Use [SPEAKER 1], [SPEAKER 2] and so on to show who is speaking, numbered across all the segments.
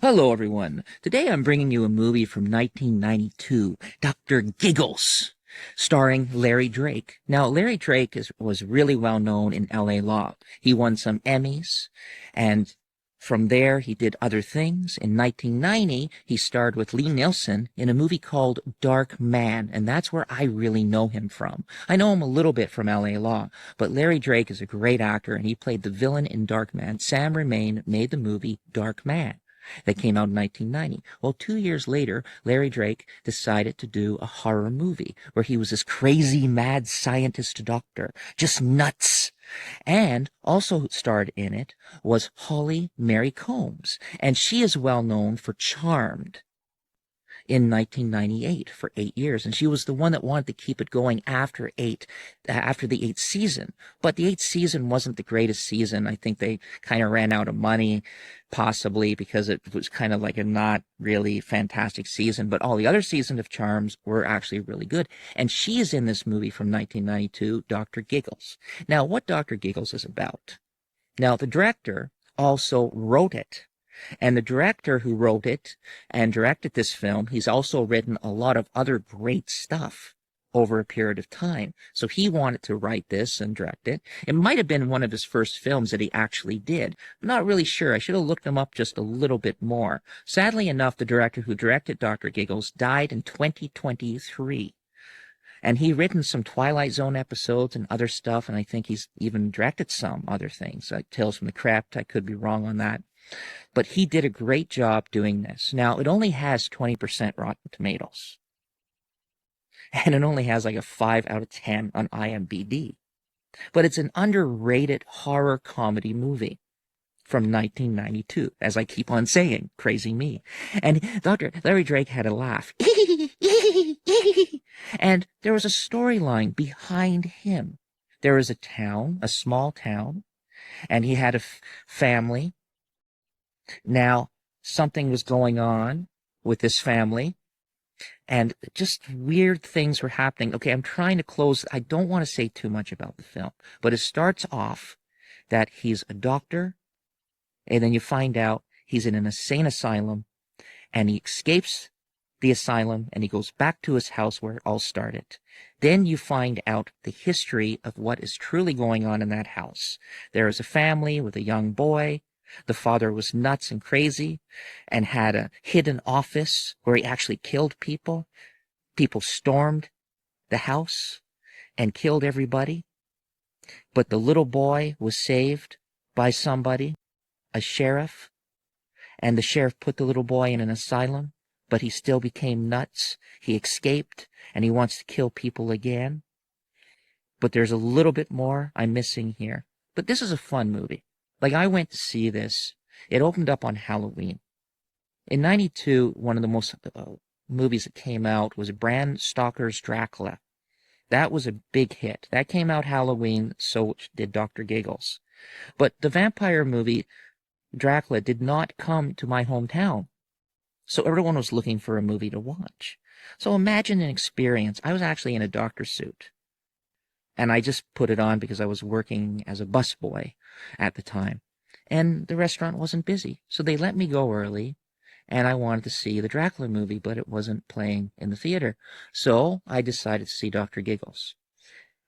[SPEAKER 1] Hello, everyone. Today I'm bringing you a movie from 1992, Dr. Giggles, starring Larry Drake. Now, Larry Drake was really well known in LA Law. He won some Emmys, and from there he did other things. In 1990, he starred with Lee Nielsen in a movie called Dark Man, and that's where I really know him from. I know him a little bit from LA Law, but Larry Drake is a great actor, and he played the villain in Dark Man. Sam Remain made the movie Dark Man that came out in 1990. Well, 2 years later, Larry Drake decided to do a horror movie where he was this crazy, mad scientist doctor, just nuts. And also starred in it was Holly Mary Combs, and she is well known for Charmed in 1998 for 8 years, and she was the one that wanted to keep it going after the eighth season. But the eighth season wasn't the greatest season. I think they kind of ran out of money, possibly because it was kind of like a not really fantastic season. But all the other seasons of Charms were actually really good, and she is in this movie from 1992, Dr. Giggles. Now, what Dr. Giggles is about? Now, the director also wrote it. And the director who wrote it and directed this film, he's also written a lot of other great stuff over a period of time. So he wanted to write this and direct it. It might have been one of his first films that he actually did. I'm not really sure. I should have looked him up just a little bit more. Sadly enough, the director who directed Dr. Giggles died in 2023. And he written some Twilight Zone episodes and other stuff, and I think he's even directed some other things, like Tales from the Crypt. I could be wrong on that. But he did a great job doing this. Now, it only has 20% Rotten Tomatoes. And it only has like a 5 out of 10 on IMDb. But it's an underrated horror comedy movie from 1992, as I keep on saying, crazy me. And Dr. Larry Drake had a laugh. And there was a storyline behind him. There was a town, a small town, and he had a family. Now, something was going on with this family, and just weird things were happening. Okay, I'm trying to close. I don't want to say too much about the film, but it starts off that he's a doctor, and then you find out he's in an insane asylum, and he escapes the asylum, and he goes back to his house where it all started. Then you find out the history of what is truly going on in that house. There is a family with a young boy. The father was nuts and crazy and had a hidden office where he actually killed people. People stormed the house and killed everybody. But the little boy was saved by somebody, a sheriff, and the sheriff put the little boy in an asylum, but he still became nuts. He escaped, and he wants to kill people again. But there's a little bit more I'm missing here. But this is a fun movie. Like, I went to see this. It opened up on Halloween. In 92, one of the most movies that came out was Bram Stoker's Dracula. That was a big hit. That came out Halloween, so did Dr. Giggles. But the vampire movie, Dracula, did not come to my hometown. So everyone was looking for a movie to watch. So imagine an experience. I was actually in a doctor's suit. And I just put it on because I was working as a busboy at the time. And the restaurant wasn't busy. So they let me go early. And I wanted to see the Dracula movie, but it wasn't playing in the theater. So I decided to see Dr. Giggles.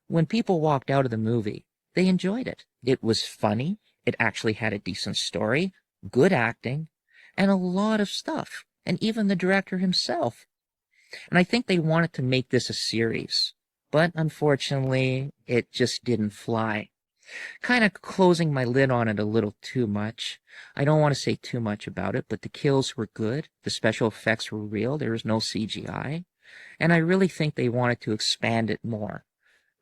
[SPEAKER 1] When people walked out of the movie, they enjoyed it. It was funny. It actually had a decent story, good acting, and a lot of stuff. And even the director himself. And I think they wanted to make this a series. But unfortunately, it just didn't fly. Kind of closing my lid on it a little too much. I don't want to say too much about it, but the kills were good. The special effects were real. There was no CGI. And I really think they wanted to expand it more.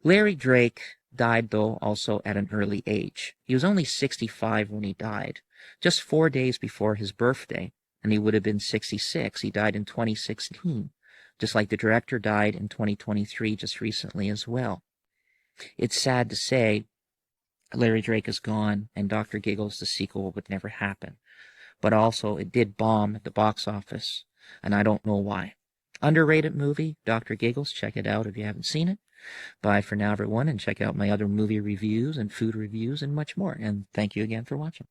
[SPEAKER 1] Larry Drake died, though, also at an early age. He was only 65 when he died, just 4 days before his birthday, and he would have been 66. He died in 2016. Just like the director died in 2023 just recently as well. It's sad to say Larry Drake is gone, and Dr. Giggles, the sequel, would never happen. But also, it did bomb at the box office, and I don't know why. Underrated movie, Dr. Giggles. Check it out if you haven't seen it. Bye for now, everyone, and check out my other movie reviews and food reviews and much more. And thank you again for watching.